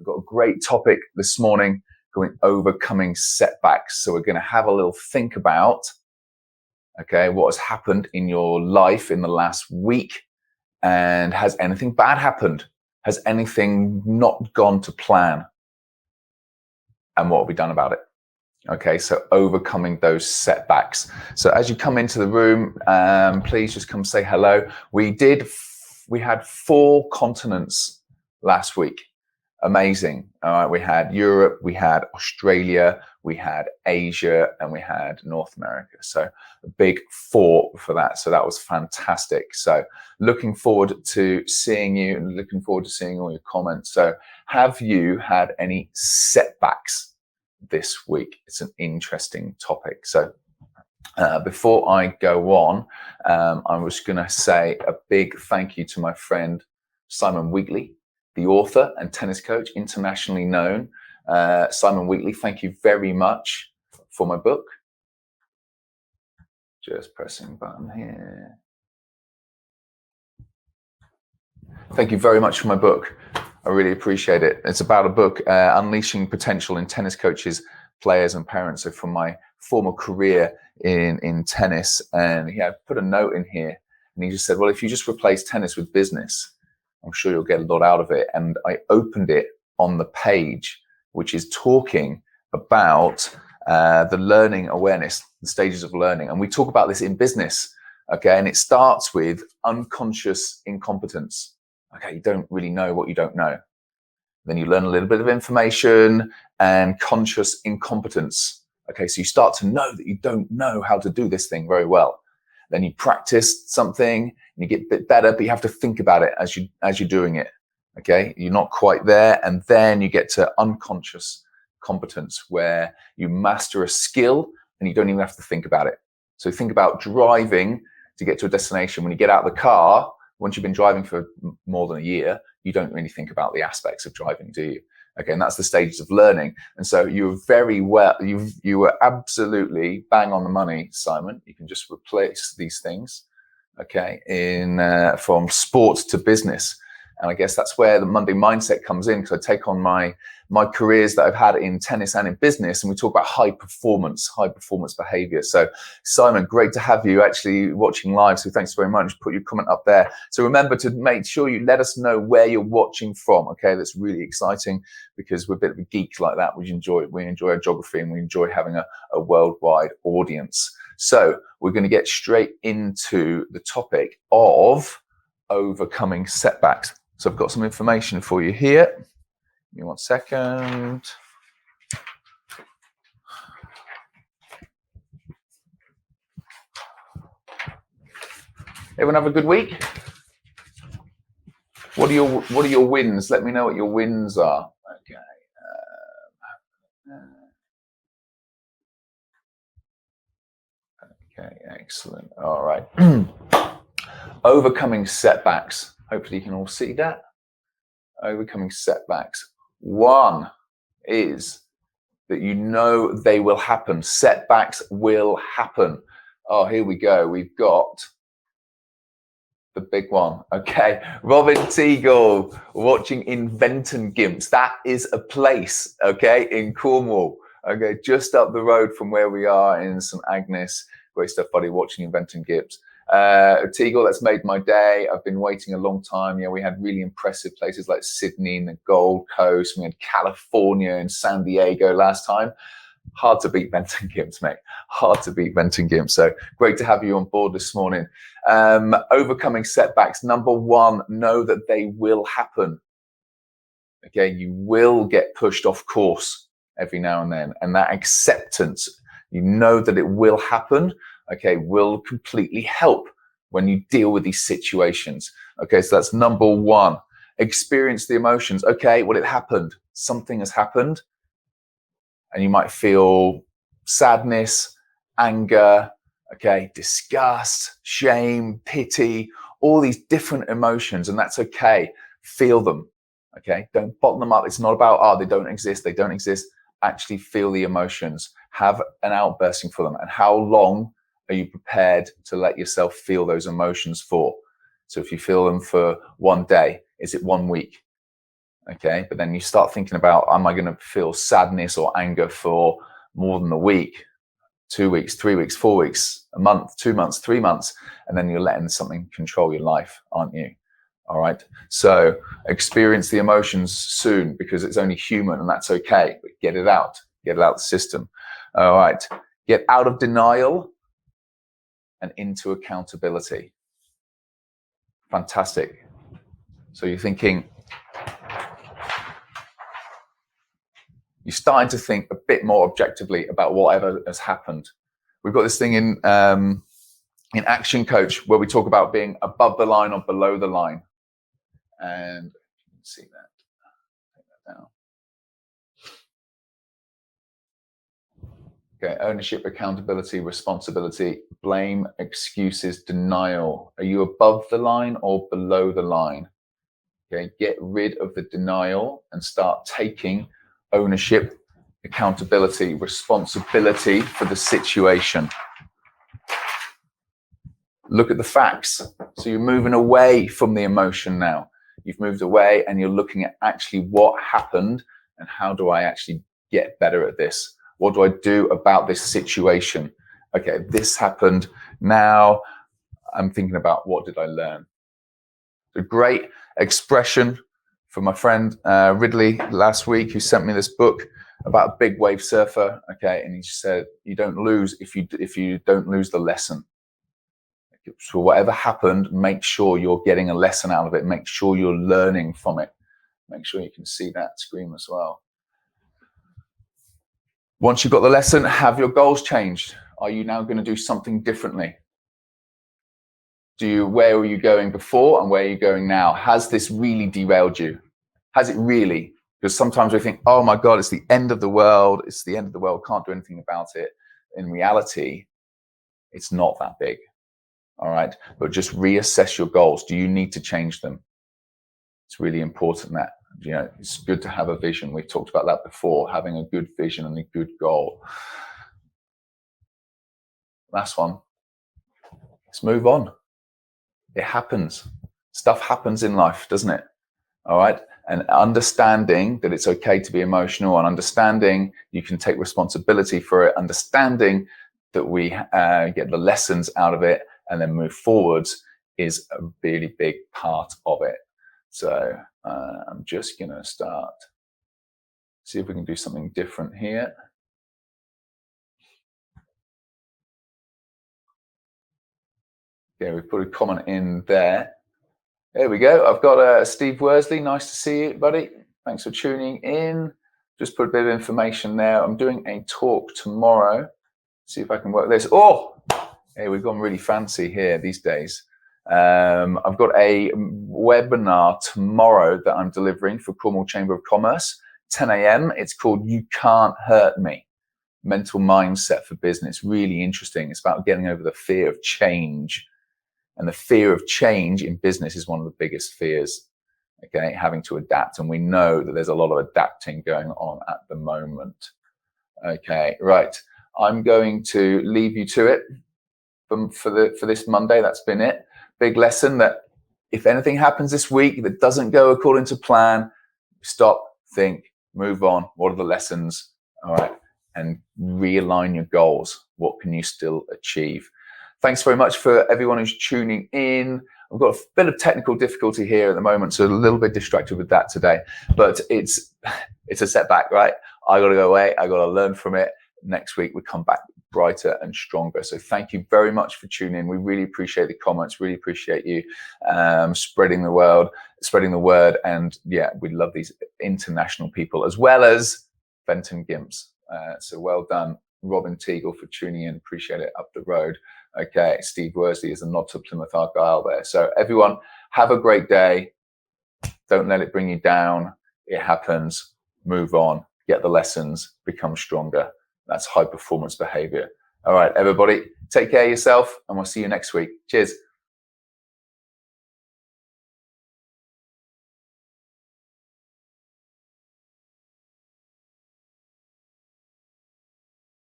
We've got a great topic this morning going overcoming setbacks. So we're going to have a little think about, okay, what has happened in your life in the last week, and has anything bad happened? Has anything not gone to plan? And what have we done about it? Okay, so overcoming those setbacks. So as you come into the room, please just come say hello. We had 4 continents last week. Amazing. All right, we had Europe, we had Australia, we had Asia, and we had North America. So a big 4 for that. So that was fantastic. So looking forward to seeing you and looking forward to seeing all your comments. So have you had any setbacks this week? It's an interesting topic. So before I go on, I was going to say a big thank you to my friend Simon Wheatley, the author and tennis coach, internationally known. Simon Wheatley, thank you very much for my book. Just pressing button here. Thank you very much for my book. I really appreciate it. It's about a book, Unleashing Potential in Tennis Coaches, Players and Parents. So from my former career in tennis, and he had put a note in here, and he just said, well, if you just replace tennis with business, I'm sure you'll get a lot out of it. And I opened it on the page, which is talking about the learning awareness, the stages of learning. And we talk about this in business, okay? And it starts with unconscious incompetence. Okay, you don't really know what you don't know. Then you learn a little bit of information and conscious incompetence. Okay, so you start to know that you don't know how to do this thing very well. Then you practice something and you get a bit better, but you have to think about it as you're doing it. Okay, you're not quite there, and then you get to unconscious competence, where you master a skill and you don't even have to think about it. So think about driving to get to a destination. When you get out of the car, once you've been driving for more than a year, you don't really think about the aspects of driving, do you? Okay, and that's the stages of learning. And so you were very well, you were absolutely bang on the money, Simon. You can just replace these things, okay, from sport to business. And I guess that's where the Monday mindset comes in, because I take on my careers that I've had in tennis and in business, and we talk about high performance behavior. So Simon, great to have you actually watching live. So thanks very much. Put your comment up there. So remember to make sure you let us know where you're watching from. Okay, that's really exciting, because we're a bit of a geek like that. We enjoy our geography, and we enjoy having a worldwide audience. So we're going to get straight into the topic of overcoming setbacks. So I've got some information for you here. Give me 1 second. Everyone have a good week? What are your wins? Let me know what your wins are. Okay, excellent. All right. Overcoming setbacks. Hopefully you can all see that. Overcoming setbacks. 1 is that you know they will happen. Setbacks will happen. Oh, here we go. We've got the big one. Okay. Robin Teagle watching in Venton Gimps. That is a place, okay, in Cornwall. Okay, just up the road from where we are in St Agnes. Great stuff, buddy, watching in Venton Gimps. Teagle, that's made my day. I've been waiting a long time. Yeah, we had really impressive places like Sydney and the Gold Coast. We had California and San Diego last time. Hard to beat Venton Gimps, mate. Hard to beat Venton Gimps. So great to have you on board this morning. Overcoming setbacks. Number 1, know that they will happen. Okay, you will get pushed off course every now and then. And that acceptance, you know that it will happen, okay, will completely help when you deal with these situations. Okay, so that's number 1. Experience the emotions. Okay, well, it happened. Something has happened. And you might feel sadness, anger, okay, disgust, shame, pity, all these different emotions, and that's okay. Feel them, okay? Don't bottle them up. It's not about, they don't exist, they don't exist. Actually feel the emotions. Have an outbursting for them. And how long are you prepared to let yourself feel those emotions for? So if you feel them for 1 day, is it 1 week? Okay, but then you start thinking about, am I going to feel sadness or anger for more than a week, 2 weeks, 3 weeks, 4 weeks, a month, 2 months, 3 months, and then you're letting something control your life, aren't you? All right. So experience the emotions soon, because it's only human and that's okay, but get it out of the system. All right. Get out of denial and into accountability. Fantastic. So you're thinking, you're starting to think a bit more objectively about whatever has happened. We've got this thing in Action Coach where we talk about being above the line or below the line. And you can see that. Take that down. Okay, ownership, accountability, responsibility, blame, excuses, denial. Are you above the line or below the line? Okay, get rid of the denial and start taking ownership, accountability, responsibility for the situation. Look at the facts. So you're moving away from the emotion now. You've moved away and you're looking at actually what happened and how do I actually get better at this? What do I do about this situation? Okay, this happened. Now I'm thinking about, what did I learn? A great expression from my friend Ridley last week, who sent me this book about a big wave surfer. Okay, and he said, you don't lose if you don't lose the lesson. So whatever happened, make sure you're getting a lesson out of it. Make sure you're learning from it. Make sure you can see that screen as well. Once you've got the lesson, have your goals changed? Are you now going to do something differently? Where were you going before and where are you going now? Has this really derailed you? Has it really? Because sometimes we think, oh my God, it's the end of the world. It's the end of the world. Can't do anything about it. In reality, it's not that big. All right. But just reassess your goals. Do you need to change them? It's really important that, it's good to have a vision. We've talked about that before, having a good vision and a good goal. Last one. Let's move on. It happens. Stuff happens in life, doesn't it? All right. And understanding that it's okay to be emotional, and understanding you can take responsibility for it, understanding that we get the lessons out of it and then move forwards is a really big part of it. So I'm just going to see if we can do something different here. Okay, we put a comment in there. There we go. I've got Steve Worsley. Nice to see you, buddy. Thanks for tuning in. Just put a bit of information there. I'm doing a talk tomorrow. See if I can work this. Oh, hey, we've gone really fancy here these days. I've got a webinar tomorrow that I'm delivering for Cornwall Chamber of Commerce, 10 a.m. It's called You Can't Hurt Me, Mental Mindset for Business. Really interesting. It's about getting over the fear of change. And the fear of change in business is one of the biggest fears, okay, having to adapt. And we know that there's a lot of adapting going on at the moment. Okay, right. I'm going to leave you to it for this Monday. That's been it. Big lesson that if anything happens this week that doesn't go according to plan, stop, think, move on. What are the lessons? All right. And realign your goals. What can you still achieve? Thanks very much for everyone who's tuning in. I've got a bit of technical difficulty here at the moment, so a little bit distracted with that today. But it's a setback, right? I got to go away. I got to learn from it. Next week we come back brighter and stronger. So thank you very much for tuning in. We really appreciate the comments. Really appreciate you spreading the word. And yeah, we love these international people as well as Benton Gimps. So well done, Robin Teagle, for tuning in. Appreciate it. Up the road. Okay, Steve Worsley is a nod to Plymouth Argyle there. So everyone, have a great day. Don't let it bring you down. It happens. Move on. Get the lessons. Become stronger. That's high performance behavior. All right, everybody, take care of yourself, and we'll see you next week. Cheers.